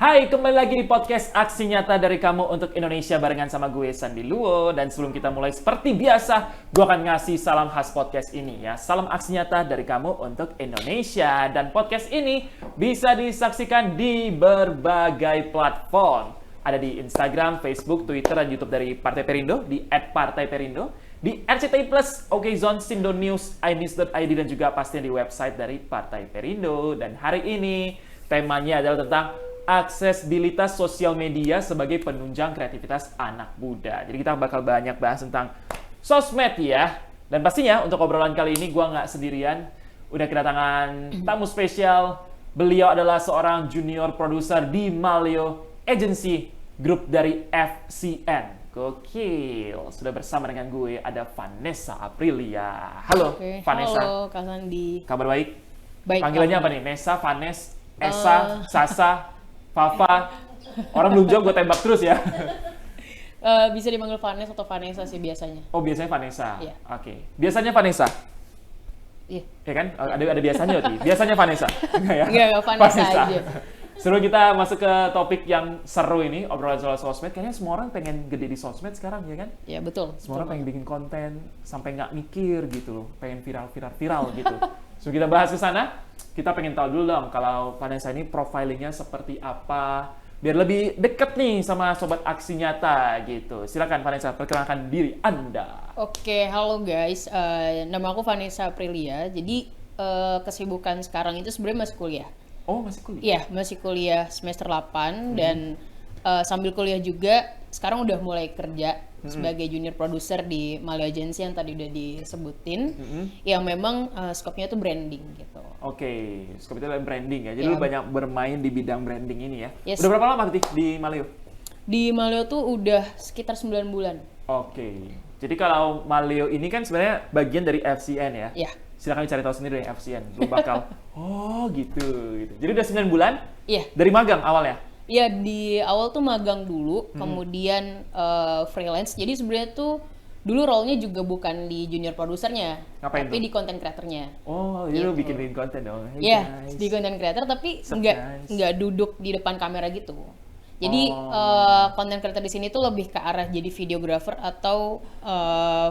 Hai, kembali lagi di podcast Aksi Nyata dari Kamu untuk Indonesia barengan sama gue Sandi Luo. Dan sebelum kita mulai seperti biasa, gue akan ngasih salam khas podcast ini ya. Salam Aksi Nyata dari Kamu untuk Indonesia. Dan podcast ini bisa disaksikan di berbagai platform. Ada di Instagram, Facebook, Twitter, dan YouTube dari Partai Perindo di @partaiperindo, di RCTI Plus, OKZone, Sindo News, inews.id, dan juga pastinya di website dari Partai Perindo. Dan hari ini temanya adalah tentang aksesibilitas sosial media sebagai penunjang kreativitas anak muda. Jadi kita bakal banyak bahas tentang sosmed ya. Dan pastinya untuk obrolan kali ini gue nggak sendirian. Udah kedatangan tamu spesial. Beliau adalah seorang junior produser di Maleo Agency Group dari FCN. Gokil. Sudah bersama dengan gue ada Vanessa Aprilia. Halo. Oke, Vanessa. halo Kak Sandi. Kabar baik? Baik. Panggilannya apa nih? Nessa, Vanes, Esa, Sasa, Fafa. Orang belum jawab, gue tembak terus ya. Bisa dipanggil Vanessa atau Vanessa sih biasanya. Oh, biasanya Vanessa. Iya. Oke. Biasanya Vanessa. Iya. Ya kan? Ada biasanya berarti. Biasanya Vanessa. Enggak ya? Enggak, Vanessa aja. Seru, kita masuk ke topik yang seru ini, obrolan soal sosmed. Kayaknya semua orang pengen gede di sosmed sekarang, ya kan? Iya, betul. Semua orang pengen bikin konten sampai nggak mikir gitu loh, pengen viral gitu. So kita bahas ke sana. Kita pengen tahu dulu dong kalau Vanessa ini profilingnya seperti apa, biar lebih deket nih sama sobat Aksi Nyata gitu. Silakan Vanessa, perkenalkan diri Anda. Oke, halo guys. Nama aku Vanessa Aprilia. Jadi kesibukan sekarang itu sebenarnya masih kuliah. Oh, masih kuliah? Iya, masih kuliah semester 8 dan sambil kuliah juga sekarang udah mulai kerja sebagai junior producer di Maleo Agency yang tadi udah disebutin, yang memang skopnya tuh branding gitu. Oke, skop itu adalah branding ya. Jadi Ya. lu banyak bermain di bidang branding ini ya. Yes. Udah berapa lama di Maleo? Di Maleo tuh udah sekitar 9 bulan. Oke. Jadi kalau Maleo ini kan sebenarnya bagian dari FCN ya. Ya. Silakan cari tahu sendiri dari FCN. Lu bakal gitu. Jadi udah 9 bulan? Iya. Dari magang awalnya? Iya, di awal tuh magang dulu, kemudian freelance. Jadi sebenarnya tuh dulu role-nya juga bukan di junior produsernya, Ngapain tapi tuh? di content creator-nya. Oh, jadi lu Gitu. bikin konten dong. Hey Iya, guys. di content creator tapi Sup, nggak guys. nggak duduk di depan kamera gitu. Jadi content creator di sini tuh lebih ke arah jadi videographer atau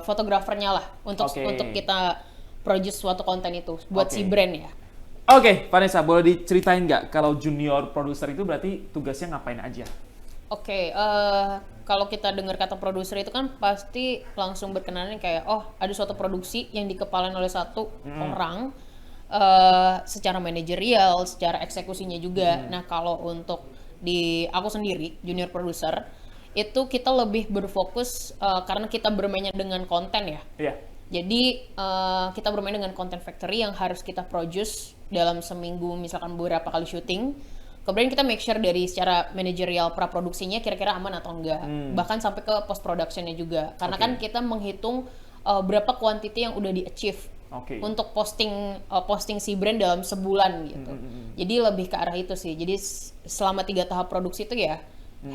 fotografernya lah untuk Oke. kita produce suatu konten itu buat Oke. si brand ya. Oke, Vanessa, boleh diceritain nggak kalau junior produser itu berarti tugasnya ngapain aja? Oke, kalau kita dengar kata produser itu kan pasti langsung berkenalan kayak, oh ada suatu produksi yang dikepalain oleh satu orang secara manajerial, secara eksekusinya juga. Nah kalau untuk di aku sendiri, junior producer, itu kita lebih berfokus karena kita bermainnya dengan konten ya. Iya. Jadi kita bermain dengan content factory yang harus kita produce dalam seminggu, misalkan beberapa kali syuting. Kemudian kita make sure dari secara manajerial praproduksinya kira-kira aman atau enggak. Bahkan sampai ke post productionnya juga. Karena kan kita menghitung berapa quantity yang udah di-achieve Oke. untuk posting si brand dalam sebulan gitu. Jadi lebih ke arah itu sih. Jadi selama 3 tahap produksi itu ya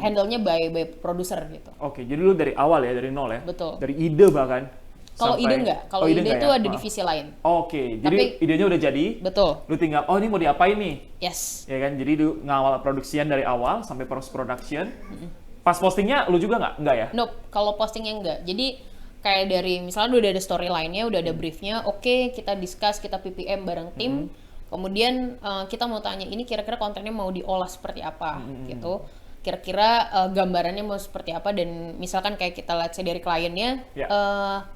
handle-nya by producer gitu. Oke, jadi lu dari awal ya, dari nol ya? Betul. Dari ide bahkan? Kalau sampai- ide enggak, kalau Oh, ide enggak itu ya? ada Maaf. divisi lain. Oke, jadi Tapi- idenya udah jadi, Betul. lu tinggal, oh ini mau diapain nih? Yes. Ya kan, jadi lu ngawal produksian dari awal sampai post production. Pas postingnya lu juga nggak? Nggak ya? Nope, kalau postingnya enggak. Jadi kayak dari misalnya udah ada storyline-nya, udah ada briefnya, oke kita discuss, kita PPM bareng tim. Kemudian kita mau tanya ini kira-kira kontennya mau diolah seperti apa gitu. Kira-kira gambarannya mau seperti apa dan misalkan kayak kita lihat dari kliennya, Ya.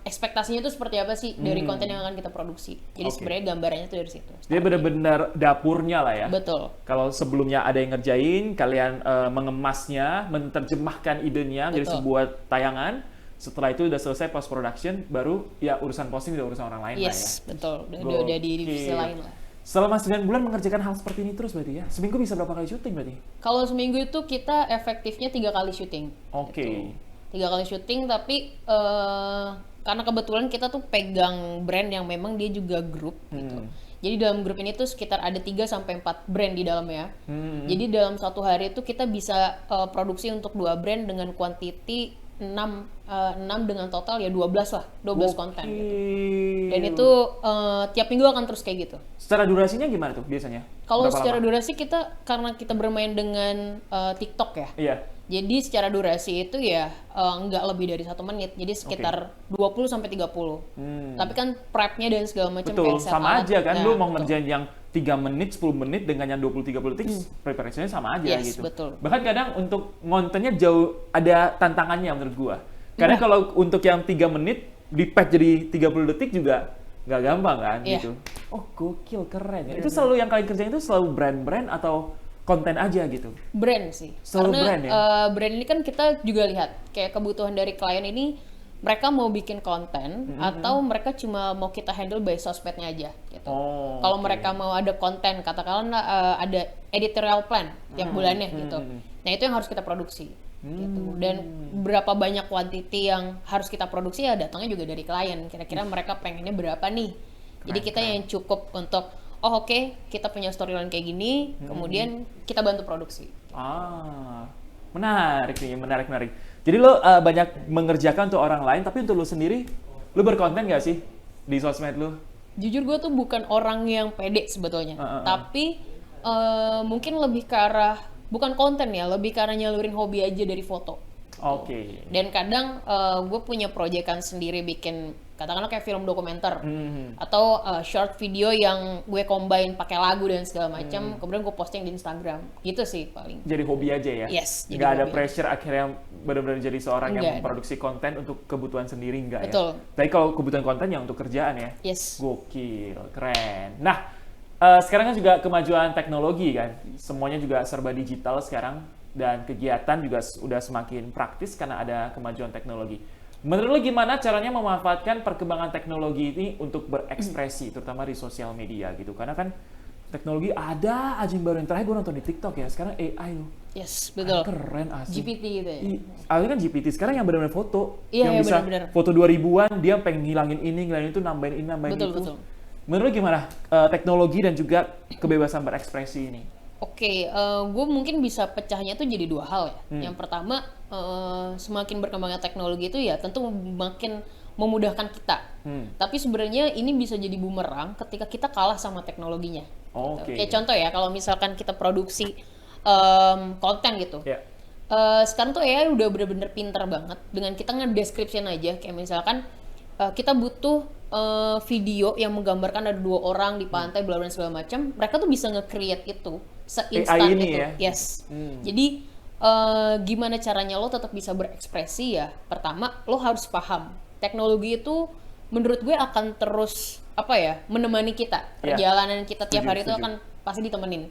ekspektasinya itu seperti apa sih dari konten yang akan kita produksi. Jadi Oke. sebenarnya gambarannya tuh dari situ. Dia benar-benar dapurnya lah ya. Betul. Kalau sebelumnya ada yang ngerjain, kalian mengemasnya, menerjemahkan idenya jadi Betul. sebuah tayangan. Setelah itu udah selesai post production, baru ya urusan posting udah urusan orang lain lah ya. Yes, betul. Udah di divisi Gokil. lain lah. Selama 9 bulan mengerjakan hal seperti ini terus berarti ya? Seminggu bisa berapa kali syuting berarti? Kalau seminggu itu kita efektifnya 3 kali syuting. Oke. 3 kali syuting tapi karena kebetulan kita tuh pegang brand yang memang dia juga grup gitu. Jadi dalam grup ini tuh sekitar ada 3 sampai 4 brand di dalamnya. Jadi dalam satu hari itu kita bisa produksi untuk 2 brand dengan quantity 6 dengan total ya 12 lah, 12 konten gitu. Gokil. Dan itu tiap minggu akan terus kayak gitu. Secara durasinya gimana tuh biasanya? Kalau Berapa secara lama? durasi karena kita bermain dengan TikTok ya. Iya. Jadi secara durasi itu ya nggak lebih dari 1 menit. Jadi sekitar 20 sampai 30. Tapi kan prep-nya dan segala macam Betul, kayak set sama alat. aja kan. Nah, Lu mau betul. ngerjain yang 3 menit, 10 menit dengan yang 20-30 detik, preparasinya sama aja Yes, gitu. betul. Bahkan kadang untuk ngontennya jauh ada tantangannya menurut gua. Karena kalau untuk yang 3 menit di-pack jadi 30 detik juga nggak gampang kan Iya. gitu. Oh, gokil, keren ya. Itu selalu yang kalian kerjain itu selalu brand-brand atau konten aja gitu? Brand sih. Selalu Karena brand ya? brand ini kan kita juga lihat kayak kebutuhan dari klien ini, mereka mau bikin konten atau mereka cuma mau kita handle by sosmednya aja gitu. Oh, Kalau oke. mereka mau ada konten, katakanlah ada editorial plan tiap bulannya gitu. Nah, itu yang harus kita produksi gitu. Dan berapa banyak quantity yang harus kita produksi ya datangnya juga dari klien. Kira-kira mereka pengennya berapa nih. Jadi kita yang cukup untuk oke, kita punya storyline kayak gini, kemudian kita bantu produksi. Ah, menarik nih, menarik. Jadi lo banyak mengerjakan untuk orang lain, tapi untuk lo sendiri, lo berkonten nggak sih di sosmed lo? Jujur gue tuh bukan orang yang pede sebetulnya, tapi mungkin lebih ke arah bukan konten ya, lebih ke arah nyalurin hobi aja dari foto. Oke. Dan kadang gue punya proyekan sendiri bikin katakanlah kayak film dokumenter atau short video yang gue combine pakai lagu dan segala macam, kemudian gue posting di Instagram. Gitu sih paling. Jadi hobi aja ya? Yes, jadi Nggak ada hobi. pressure akhirnya benar-benar jadi seorang yang Nggak ada. memproduksi konten untuk kebutuhan sendiri, nggak Betul. ya? Tapi kalau kebutuhan konten ya untuk kerjaan ya? Yes. Gokil, keren. Nah, sekarang kan juga kemajuan teknologi kan, semuanya juga serba digital sekarang, dan kegiatan juga udah semakin praktis karena ada kemajuan teknologi. Menurut lo gimana caranya memanfaatkan perkembangan teknologi ini untuk berekspresi, terutama di sosial media gitu? Karena kan teknologi ada aja yang baru. Yang terakhir gue nonton di TikTok ya, sekarang AI loh. Yes, betul. Keren asli. GPT gitu ya. Awalnya kan GPT, sekarang yang benar-benar foto. Iya, yang iya, bisa benar-benar. foto 2000-an, dia pengen ngilangin ini, ngilangin itu, nambahin ini, nambahin Betul, itu. betul. Menurut lo gimana teknologi dan juga kebebasan berekspresi ini? Oke, gue mungkin bisa pecahnya tuh jadi 2 hal ya. Yang pertama, semakin berkembangnya teknologi itu ya tentu makin memudahkan kita. Tapi sebenarnya ini bisa jadi bumerang ketika kita kalah sama teknologinya. Oke. Kayak contoh ya, kalau misalkan kita produksi konten gitu. Ya. Sekarang tuh AI udah bener-bener pinter banget dengan kita nge-description aja. Kayak misalkan kita butuh video yang menggambarkan ada 2 orang di pantai bla bla segala macam, mereka tuh bisa nge-create itu seinstan AI ini itu. ya? Yes. Jadi gimana caranya lo tetap bisa berekspresi ya? Pertama, lo harus paham teknologi itu menurut gue akan terus menemani kita. Iya. Perjalanan kita tiap Setuju, hari itu setuju. akan pasti ditemenin.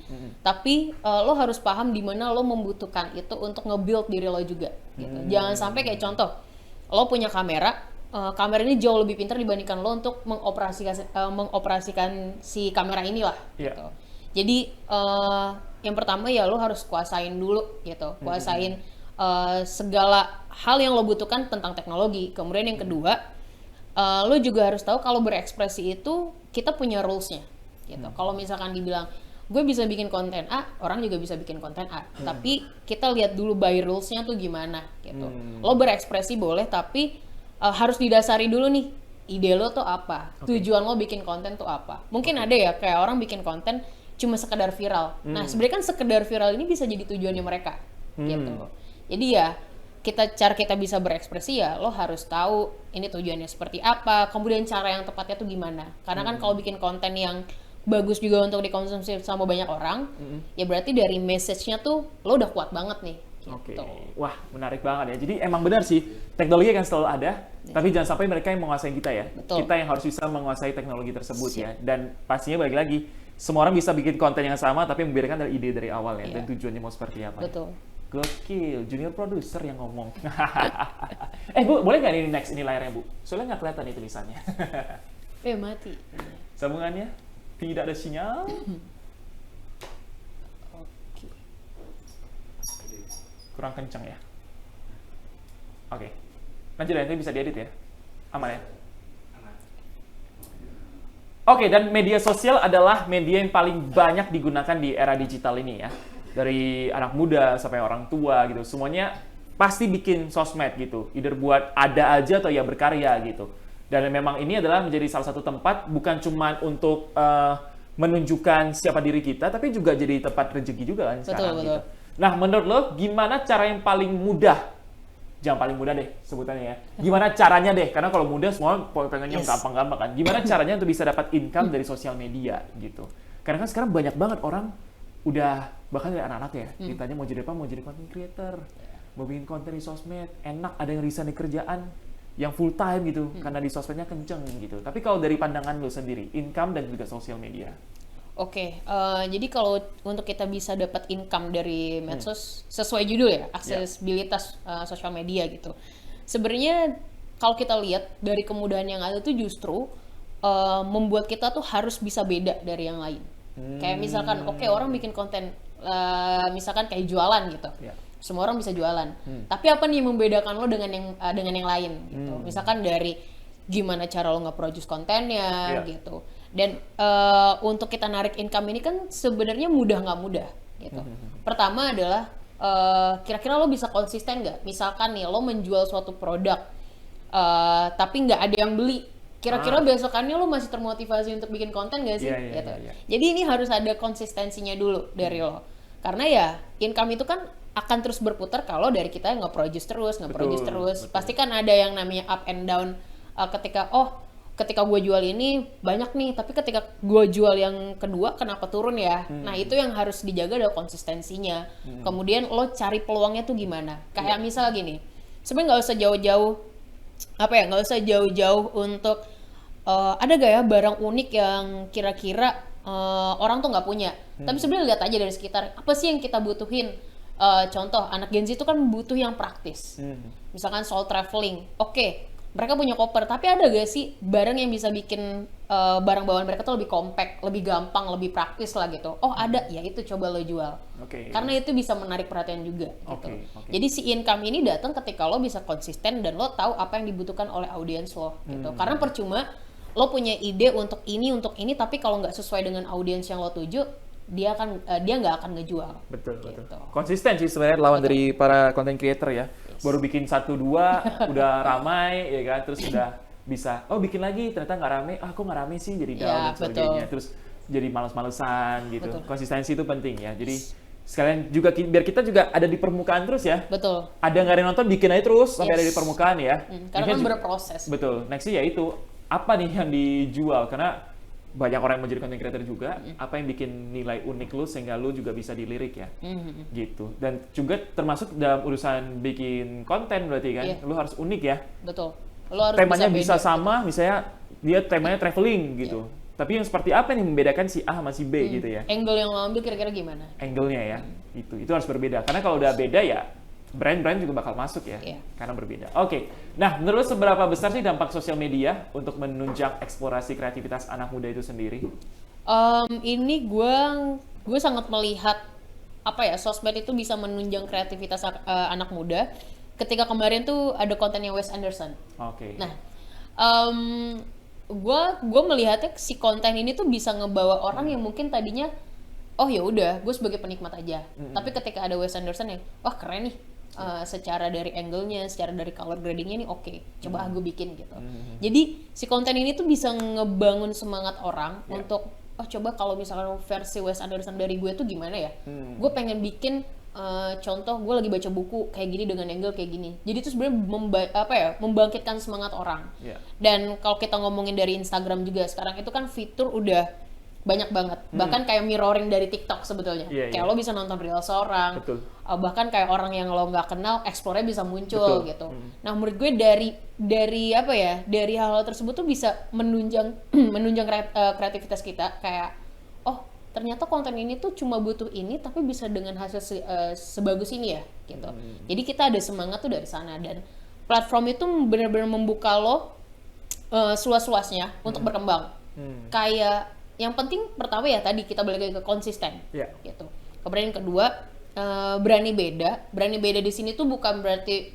Tapi lo harus paham di mana lo membutuhkan itu untuk nge-build diri lo juga gitu. Jangan sampai kayak contoh, lo punya kamera, kamera ini jauh lebih pintar dibandingkan lo untuk mengoperasikan si kamera inilah Iya. gitu. Jadi yang pertama ya lo harus kuasain dulu gitu, kuasain segala hal yang lo butuhkan tentang teknologi. Kemudian yang kedua, lo juga harus tahu kalau berekspresi itu kita punya rules-nya gitu. Kalau misalkan dibilang gue bisa bikin konten A, orang juga bisa bikin konten A. Tapi kita lihat dulu by rules-nya tuh gimana gitu. Lo berekspresi boleh, tapi harus didasari dulu nih, ide lo tuh apa, tujuan lo bikin konten tuh apa. Mungkin ada ya kayak orang bikin konten cuma sekedar viral. Nah sebenarnya kan sekedar viral ini bisa jadi tujuannya mereka gitu. Jadi ya cara kita bisa berekspresi ya lo harus tahu ini tujuannya seperti apa, kemudian cara yang tepatnya tuh gimana. Karena kan kalau bikin konten yang bagus juga untuk dikonsumsi sama banyak orang, ya berarti dari message-nya tuh lo udah kuat banget nih. Oke, Gitu. wah menarik banget ya. Jadi emang benar sih, teknologi akan selalu ada, tapi jangan sampai mereka yang menguasai kita ya. Betul. Kita yang harus bisa menguasai teknologi tersebut ya. Dan pastinya balik lagi, semua orang bisa bikin konten yang sama, tapi membiarkan dari ide dari awal ya, Iya. dan tujuannya mau seperti apa. Betul. Gokil, junior producer yang ngomong. Bu, boleh nggak ini next ini layarnya Bu? Soalnya nggak kelihatan nih tulisannya. Mati. Sambungannya tidak ada sinyal. Oke. Kurang kencang ya. Oke, lanjut ya, ini bisa diedit ya, aman ya. Oke, dan media sosial adalah media yang paling banyak digunakan di era digital ini ya. Dari anak muda sampai orang tua gitu, semuanya pasti bikin sosmed gitu. Either buat ada aja atau ya berkarya gitu. Dan memang ini adalah menjadi salah satu tempat bukan cuma untuk menunjukkan siapa diri kita, tapi juga jadi tempat rezeki juga kan sekarang betul. gitu. Nah, menurut lo gimana cara yang paling mudah? Jangan paling mudah deh sebutannya ya. Gimana caranya deh? Karena kalau mudah semua pengennya gampang-gampang kan. Gimana caranya untuk bisa dapat income dari sosial media gitu? Karena kan sekarang banyak banget orang udah bahkan dari anak-anak ya, ditanya mau jadi apa? Mau jadi content creator, mau bikin konten di sosmed, enak ada yang resign di kerjaan yang full time gitu, karena di sosmednya kenceng gitu. Tapi kalau dari pandangan lo sendiri, income dan juga sosial media. Oke, jadi kalau untuk kita bisa dapat income dari medsos sesuai judul ya, aksesibilitas sosial media gitu. Sebenarnya kalau kita lihat dari kemudahan yang ada tuh justru membuat kita tuh harus bisa beda dari yang lain. Kayak misalkan, oke, orang bikin konten, misalkan kayak jualan gitu. Semua orang bisa jualan. Tapi apa nih yang membedakan lo dengan yang lain gitu. Misalkan dari gimana cara lo nge-produce kontennya gitu. Dan untuk kita narik income ini kan sebenarnya mudah nggak mudah gitu. Pertama adalah kira-kira lo bisa konsisten nggak? Misalkan nih lo menjual suatu produk tapi nggak ada yang beli. Kira-kira besokannya lo masih termotivasi untuk bikin konten nggak sih? Gitu. Jadi ini harus ada konsistensinya dulu dari lo. Karena ya income itu kan akan terus berputar kalau dari kita nge-produce terus. Betul. Pasti kan ada yang namanya up and down ketika gue jual ini banyak nih, tapi ketika gue jual yang kedua kenapa turun ya? Nah itu yang harus dijaga adalah konsistensinya. Kemudian lo cari peluangnya tuh gimana? Kayak misal gini, sebenarnya nggak usah jauh-jauh untuk ada gak ya barang unik yang kira-kira orang tuh nggak punya. Tapi sebenarnya lihat aja dari sekitar, apa sih yang kita butuhin? Contoh, anak Gen Z itu kan butuh yang praktis. Misalkan soal traveling, oke, mereka punya koper, tapi ada gak sih barang yang bisa bikin barang bawaan mereka tuh lebih compact, lebih gampang, lebih praktis lah gitu. Oh ada, ya itu coba lo jual. Karena itu bisa menarik perhatian juga gitu. Jadi si income ini datang ketika lo bisa konsisten dan lo tahu apa yang dibutuhkan oleh audiens lo gitu. Karena percuma lo punya ide untuk ini, tapi kalau nggak sesuai dengan audiens yang lo tuju, dia nggak akan ngejual. Betul. Konsisten sih sebenarnya lawan dari para content creator ya. Baru bikin 1-2 udah ramai ya kan, terus udah bisa bikin lagi ternyata nggak ramai, kok nggak ramai sih, jadi down dan sebagainya. Terus jadi males-malesan gitu. Konsistensi itu penting ya. Jadi sekalian juga biar kita juga ada di permukaan terus ya. Betul. Ada nggak ada yang nonton, bikin aja terus sampai ada di permukaan ya. Karena kan berproses. Betul. Nextnya ya itu apa nih yang dijual, karena banyak orang yang mau jadi content creator juga, apa yang bikin nilai unik lu sehingga lu juga bisa dilirik ya, gitu. Dan juga termasuk dalam urusan bikin konten berarti kan, lu harus unik ya. Betul. Lu harus temanya bisa beda, sama, misalnya dia temanya traveling gitu. Tapi yang seperti apa yang membedakan si A sama si B gitu ya? Angle yang lo ambil kira-kira gimana? Angle-nya ya, itu harus berbeda. Karena kalau udah beda ya, brand-brand juga bakal masuk ya, karena berbeda. Oke. Nah, menurut seberapa besar sih dampak sosial media untuk menunjang eksplorasi kreativitas anak muda itu sendiri? Ini gue sangat melihat sosmed itu bisa menunjang kreativitas anak muda. Ketika kemarin tuh ada kontennya Wes Anderson. Nah, gue melihatnya si konten ini tuh bisa ngebawa orang yang mungkin tadinya ya udah gue sebagai penikmat aja. Tapi ketika ada Wes Anderson yang wah keren nih. Secara dari angle-nya, secara dari color grading-nya nih coba gue bikin gitu. Jadi si konten ini tuh bisa ngebangun semangat orang untuk coba kalau misalkan versi Wes Anderson dari gue tuh gimana ya? Gue pengen bikin contoh gue lagi baca buku kayak gini dengan angle kayak gini. Jadi itu sebenarnya membangkitkan semangat orang. Dan kalau kita ngomongin dari Instagram juga sekarang itu kan fitur udah banyak banget, bahkan kayak mirroring dari TikTok sebetulnya. Kayak lo bisa nonton reels seorang, bahkan kayak orang yang lo nggak kenal, explore-nya bisa muncul gitu. Nah menurut gue dari hal-hal tersebut tuh bisa menunjang kreativitas kita. Kayak ternyata konten ini tuh cuma butuh ini, tapi bisa dengan hasil sebagus ini ya gitu. Jadi kita ada semangat tuh dari sana, dan platform itu benar-benar membuka lo seluas-luasnya untuk berkembang. Kayak yang penting pertama ya tadi kita balik lagi ke konsisten, gitu. Kemudian yang kedua berani beda di sini tuh bukan berarti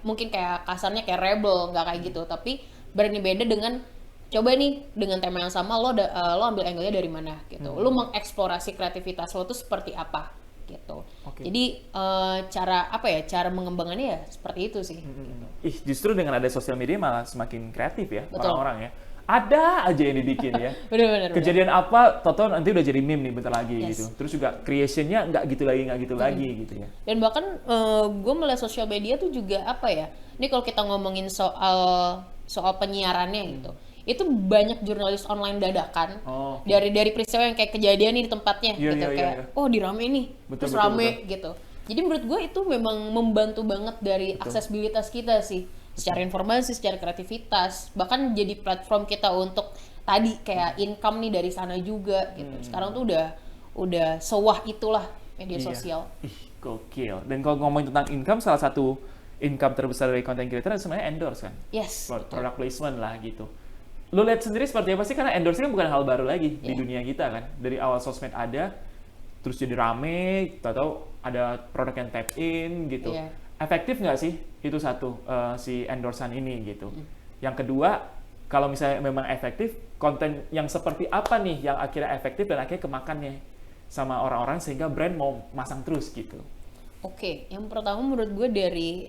mungkin kayak kasarnya kayak rebel, nggak kayak gitu, tapi berani beda dengan coba nih dengan tema yang sama lo ambil angle-nya dari mana gitu, lo mengeksplorasi kreativitas lo tuh seperti apa gitu. Oke. Jadi cara mengembangkannya ya seperti itu sih. Gitu. Ih, justru dengan ada sosial media malah semakin kreatif ya Betul. orang-orang ya. Ada aja yang dibikin ya. Bener. Kejadian apa, toto nanti udah jadi meme nih bentar lagi Yes. gitu. Terus juga creationnya nggak gitu lagi gitu ya. Dan bahkan gue melihat sosial media tuh juga apa ya? Ini kalau kita ngomongin soal penyiarannya gitu, itu banyak jurnalis online dadakan Oh, dari peristiwa yang kayak kejadian nih di tempatnya Iya, gitu iya, kayak iya. oh dirame nih, Betul, terus betul, rame gitu. Jadi menurut gue itu memang membantu banget dari aksesibilitas kita sih, secara informasi, secara kreativitas, bahkan jadi platform kita untuk tadi kayak income nih dari sana juga gitu. Sekarang tuh udah sewah itulah media Iya. sosial. Ih, gokil. Dan kalau ngomongin tentang income, salah satu income terbesar dari content creator sebenarnya endorse kan. Yes. Product placement lah gitu. Lu lihat sendiri seperti apa sih? Karena endorse kan bukan hal baru lagi di dunia kita kan. Dari awal sosmed ada, terus jadi rame, tahu ada produk yang tap in gitu. Iya. Efektif nggak sih itu satu si endorsean ini gitu. Yang kedua, kalau misalnya memang efektif, konten yang seperti apa nih yang akhirnya efektif dan akhirnya kemakannya sama orang-orang sehingga brand mau masang terus gitu. Oke, yang pertama menurut gue dari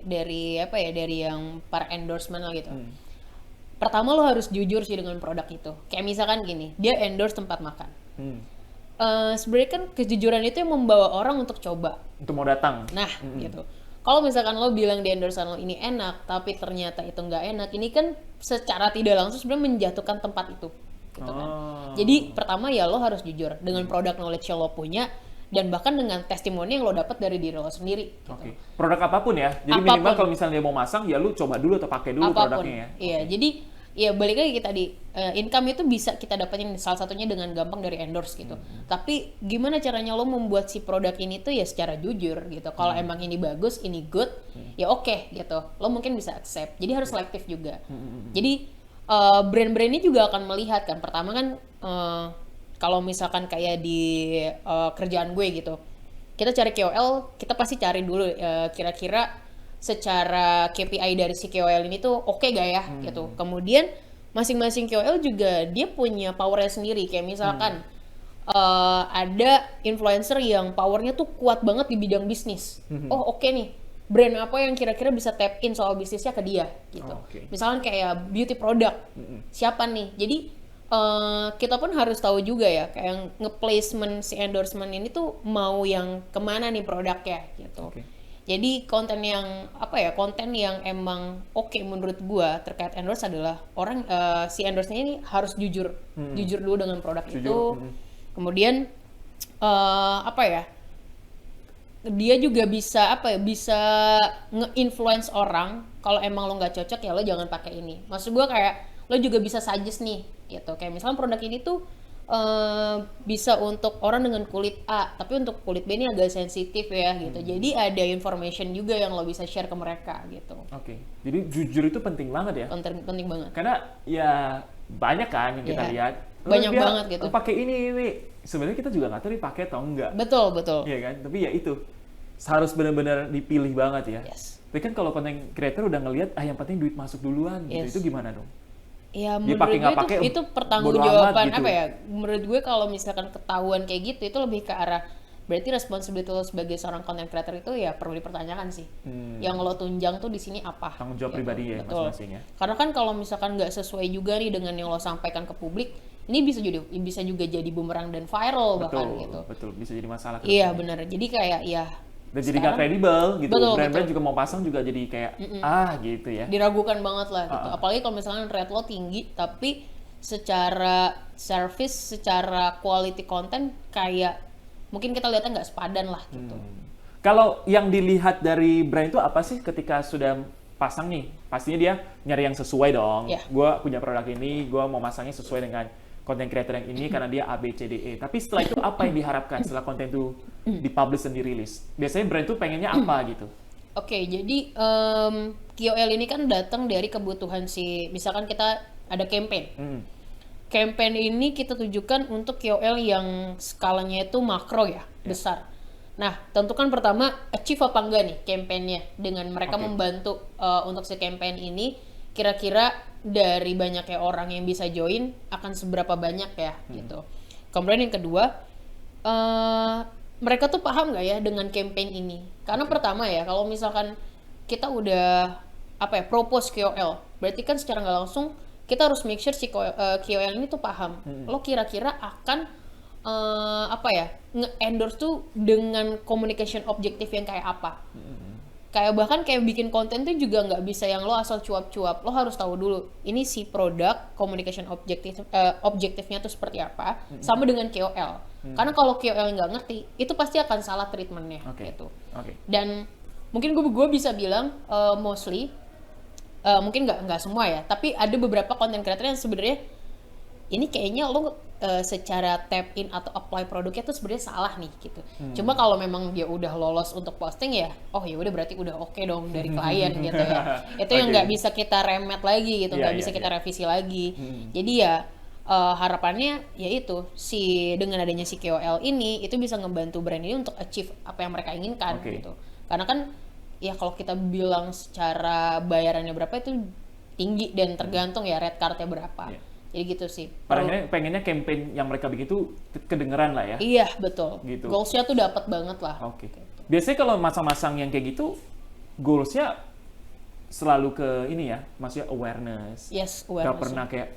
yang para endorsement lah gitu. Pertama lo harus jujur sih dengan produk itu. Kayak misalkan gini, dia endorse tempat makan. Sebenarnya kan kejujuran itu yang membawa orang untuk coba. Untuk mau datang. Nah, gitu. Kalau misalkan lo bilang di endorsean lo ini enak, tapi ternyata itu nggak enak, ini kan secara tidak langsung sebenarnya menjatuhkan tempat itu, gitu kan. Jadi pertama ya lo harus jujur dengan produk knowledge yang lo punya, dan bahkan dengan testimoni yang lo dapat dari diri lo sendiri. Gitu. Oke. Produk apapun ya. Jadi Apapun. minimal kalau misalnya dia mau masang, ya lu coba dulu atau pakai dulu Apapun. produknya ya. Iya, jadi ya balik lagi kita di income itu bisa kita dapetin salah satunya dengan gampang dari endorse gitu. Tapi gimana caranya lo membuat si produk ini tuh ya secara jujur gitu. Kalau emang ini bagus, ini good, ya oke gitu. Lo mungkin bisa accept. Jadi harus selektif juga. Jadi brand-brand ini juga akan melihat kan. Pertama kan kalau misalkan kayak di kerjaan gue gitu, kita cari KOL, kita pasti cari dulu kira-kira secara KPI dari si KOL ini tuh oke gak ya gitu. Kemudian masing-masing KOL juga dia punya powernya sendiri. Kayak misalkan ada influencer yang powernya tuh kuat banget di bidang bisnis. Oh oke nih, brand apa yang kira-kira bisa tap in soal bisnisnya ke dia gitu. Misalkan kayak beauty product, siapa nih? Jadi kita pun harus tahu juga ya, kayak nge-placement si endorsement ini tuh mau yang kemana nih produknya gitu. Jadi konten yang emang oke menurut gua terkait endorse adalah orang si endorse-nya ini harus jujur dulu dengan produk itu. Kemudian dia juga bisa nge-influence orang. Kalau emang lo nggak cocok ya lo jangan pakai ini. Maksud gua kayak lo juga bisa suggest nih gitu. Kayak misalnya produk ini tuh bisa untuk orang dengan kulit A, tapi untuk kulit B ini agak sensitif ya gitu. Jadi ada information juga yang lo bisa share ke mereka gitu. Oke. Jadi jujur itu penting banget ya. Penting banget. Karena ya banyak kan yang kita lihat. Banyak banget gitu. Pakai ini. Sebenarnya kita juga nggak tahu dipakai atau enggak. Betul. Iya kan? Tapi ya itu harus benar-benar dipilih banget ya. Yes. Tapi kan kalau content creator udah ngelihat yang penting duit masuk duluan gitu. Itu gimana dong? Ya Dia menurut pakai gue nggak pakai, itu bodo pertanggungjawaban amat gitu. menurut gue kalau misalkan ketahuan kayak gitu itu lebih ke arah berarti responsibility lo sebagai seorang content creator itu ya perlu dipertanyakan sih. Yang lo tunjang tuh di sini apa? Tanggung jawab pribadi ya Betul. masing-masing ya. Karena kan kalau misalkan nggak sesuai juga nih dengan yang lo sampaikan ke publik, ini bisa juga jadi bumerang dan viral bahkan gitu. Betul, bisa jadi masalah. Iya benar. Jadi kayak ya Dan jadi nggak kredibel gitu. Betul, Brand-brand juga mau pasang juga jadi kayak gitu ya. diragukan banget lah gitu. Apalagi kalau misalnya rate lo tinggi tapi secara service, secara quality content kayak mungkin kita lihatnya nggak sepadan lah gitu. Kalau yang dilihat dari brand itu apa sih ketika sudah pasang nih? Pastinya dia nyari yang sesuai dong. Yeah. Gue punya produk ini, gue mau masangnya sesuai dengan content creator yang ini karena dia A, B, C, D, E. Tapi setelah itu apa yang diharapkan setelah konten itu dipublish dan dirilis? Biasanya brand itu pengennya apa gitu? Oke, jadi KOL ini kan datang dari kebutuhan misalkan kita ada campaign. Campaign ini kita tujukan untuk KOL yang skalanya itu makro ya, besar. Nah, tentukan pertama achieve apa enggak nih campaign-nya dengan mereka membantu untuk si campaign ini kira-kira dari banyaknya orang yang bisa join akan seberapa banyak ya gitu. Kemudian yang kedua mereka tuh paham nggak ya dengan campaign ini? Karena pertama ya, kalau misalkan kita udah propose KOL, berarti kan secara nggak langsung kita harus make sure si KOL ini tuh paham. Lo kira-kira akan nge-endorse tuh dengan communication objektif yang kayak apa? Kayak bahkan kayak bikin konten tuh juga nggak bisa yang lo asal cuap-cuap. Lo harus tahu dulu ini si produk communication objektifnya tuh seperti apa, sama dengan KOL. Karena kalau KOL nggak ngerti, itu pasti akan salah treatmentnya gitu. Dan mungkin gue bisa bilang mostly mungkin nggak semua ya, tapi ada beberapa content creator yang sebenarnya ini kayaknya lo secara tap in atau apply produknya tuh sebenarnya salah nih gitu. Cuma kalau memang dia udah lolos untuk posting ya, oh ya udah berarti udah oke dong dari klien gitu ya. Itu yang nggak bisa kita remet lagi gitu, nggak bisa kita revisi lagi. Jadi ya harapannya yaitu dengan adanya si KOL ini itu bisa ngebantu brand ini untuk achieve apa yang mereka inginkan gitu. Karena kan ya kalau kita bilang secara bayarannya berapa itu tinggi dan tergantung ya red cardnya berapa. Jadi gitu sih. Pengennya campaign yang mereka bikin itu kedengeran lah ya. Iya betul. Gitu. Goalsnya tuh dapat banget lah. Oke. Biasanya kalau masang-masang yang kayak gitu, goalsnya selalu ke ini ya, maksudnya awareness. Yes, awareness. Gak pernah kayak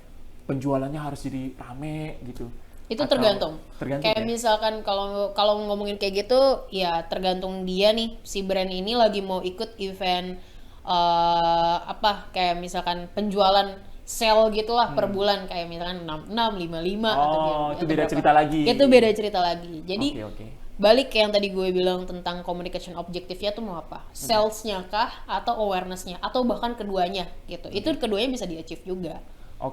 penjualannya harus jadi rame gitu. Itu tergantung. Kayak ya? Misalkan kalau ngomongin kayak gitu, ya tergantung dia nih, si brand ini lagi mau ikut event kayak misalkan penjualan sale gitulah per bulan kayak misalkan 66, 55 atau itu beda cerita lagi. Itu beda cerita lagi. Jadi balik ke yang tadi gue bilang tentang communication objektifnya tuh mau apa? Sales-nya kah atau awareness-nya atau bahkan keduanya gitu. Itu keduanya bisa di-achieve juga.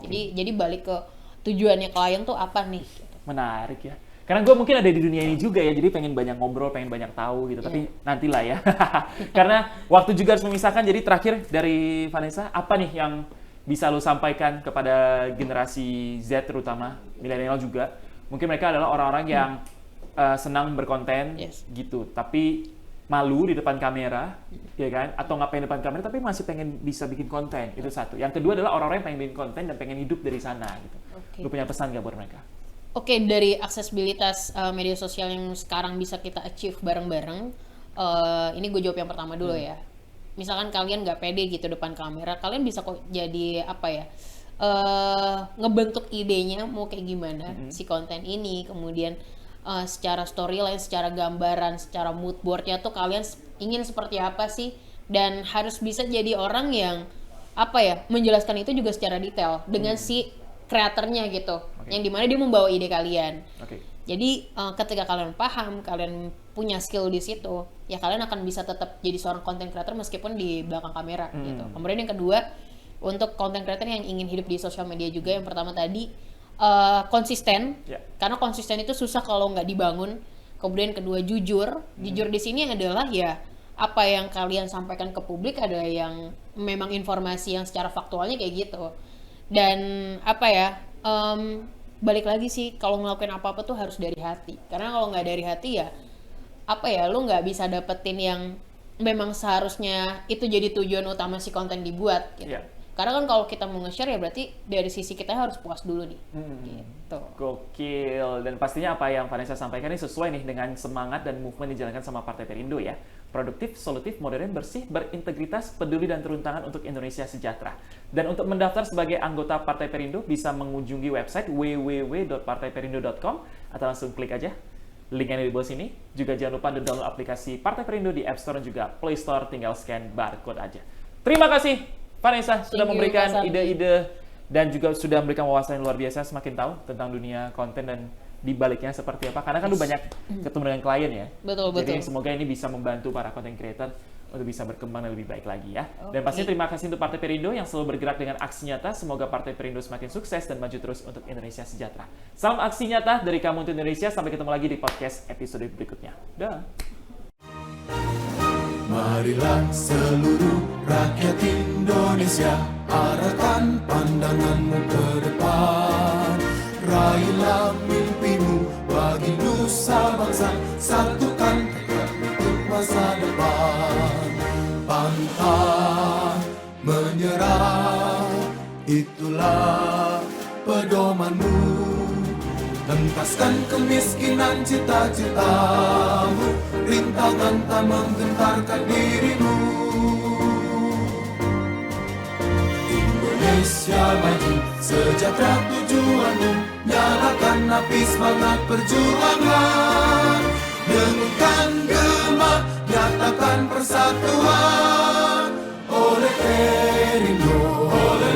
Jadi balik ke tujuannya klien tuh apa nih gitu. Menarik ya. Karena gue mungkin ada di dunia ini juga ya, jadi pengen banyak ngobrol, pengen banyak tahu gitu. Tapi nantilah ya. Karena waktu juga harus memisahkan. Jadi terakhir dari Vanessa, apa nih yang bisa lo sampaikan kepada generasi Z terutama, milenial juga. Mungkin mereka adalah orang-orang yang senang berkonten gitu, tapi malu di depan kamera, ya kan? Atau nggak pengen depan kamera, tapi masih pengen bisa bikin konten. Itu satu. Yang kedua adalah orang-orang yang pengen bikin konten dan pengen hidup dari sana gitu. Lo punya pesan nggak buat mereka? Dari aksesibilitas media sosial yang sekarang bisa kita achieve bareng-bareng, ini gue jawab yang pertama dulu ya. Misalkan kalian nggak pede gitu depan kamera, kalian bisa kok jadi ngebentuk idenya mau kayak gimana si konten ini, kemudian secara storyline, secara gambaran, secara mood boardnya tuh kalian ingin seperti apa sih, dan harus bisa jadi orang yang menjelaskan itu juga secara detail dengan si kreatornya gitu, yang dimana dia membawa ide kalian. Jadi ketika kalian paham, kalian punya skill di situ, ya kalian akan bisa tetap jadi seorang content creator meskipun di belakang kamera gitu. Kemudian yang kedua, untuk content creator yang ingin hidup di sosial media juga, yang pertama tadi konsisten, karena konsisten itu susah kalau nggak dibangun. Kemudian kedua, jujur. Jujur di sini adalah ya apa yang kalian sampaikan ke publik ada yang memang informasi yang secara faktualnya kayak gitu. Dan balik lagi sih, kalau ngelakuin apa-apa tuh harus dari hati. Karena kalau nggak dari hati ya lu nggak bisa dapetin yang memang seharusnya itu jadi tujuan utama si konten dibuat gitu. Karena kan kalau kita mau nge-share ya berarti dari sisi kita harus puas dulu nih. Gitu. Gokil. Dan pastinya apa yang Vanessa sampaikan ini sesuai nih dengan semangat dan movement dijalankan sama Partai Perindo ya. Produktif, solutif, modern, bersih, berintegritas, peduli dan turun tangan untuk Indonesia sejahtera. Dan untuk mendaftar sebagai anggota Partai Perindo bisa mengunjungi website www.partaiperindo.com atau langsung klik aja link yang ada di bawah sini. Juga jangan lupa download aplikasi Partai Perindo di App Store dan juga Play Store, tinggal scan barcode aja. Terima kasih Vanessa sudah memberikan ide-ide dan juga sudah memberikan wawasan yang luar biasa, semakin tahu tentang dunia konten dan di baliknya seperti apa. Karena kan lu banyak ketemu dengan klien ya. Betul. Jadi semoga ini bisa membantu para content creator untuk bisa berkembang lebih baik lagi ya. Dan pastinya terima kasih untuk Partai Perindo yang selalu bergerak dengan aksi nyata. Semoga Partai Perindo semakin sukses dan maju terus untuk Indonesia sejahtera. Salam aksi nyata dari kamu untuk Indonesia. Sampai ketemu lagi di podcast episode berikutnya. Dah. Marilah seluruh rakyat Indonesia, arahkan pandanganmu ke depan. Raihlah mimpimu bagi nusa bangsa, satukan tekad untuk masa depan. Pantang menyerah, itulah pedomanmu. Hentaskan kemiskinan cita-citamu, rintangan tak menggentarkan dirimu. Indonesia maju, sejahtera tujuanmu, nyalakan api semangat perjuangan. Dengungkan gema, nyatakan persatuan. Oleh Perindo, oleh